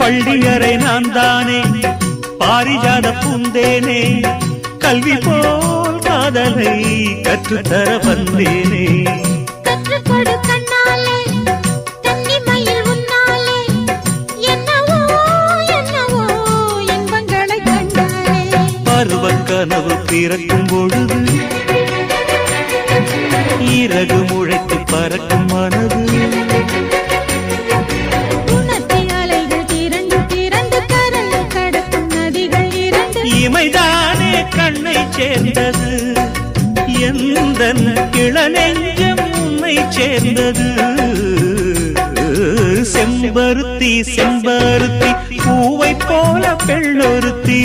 பள்ளியறை நான் தானே பாரிஜாத பூந்தேனே கல்வி போல் காதலை கற்றுத்தர வந்தேனே கற்றுக்கொடு கண்ணாலே தன்னிமையில் உன்னாலே என்னவோ என்னவோ இன்பங்களை கண்டாலே பருவக் கனவு பிறக்கும் பொழுது இறகு முளைத்து பறக்கும் மனது இமைதானே கண்ணை சேர்ந்தது எந்தன் இளநெஞ்சம் உன்னை சேர்ந்தது செம்பருத்தி செம்பருத்தி பூவை போல பெண்ணொருத்தி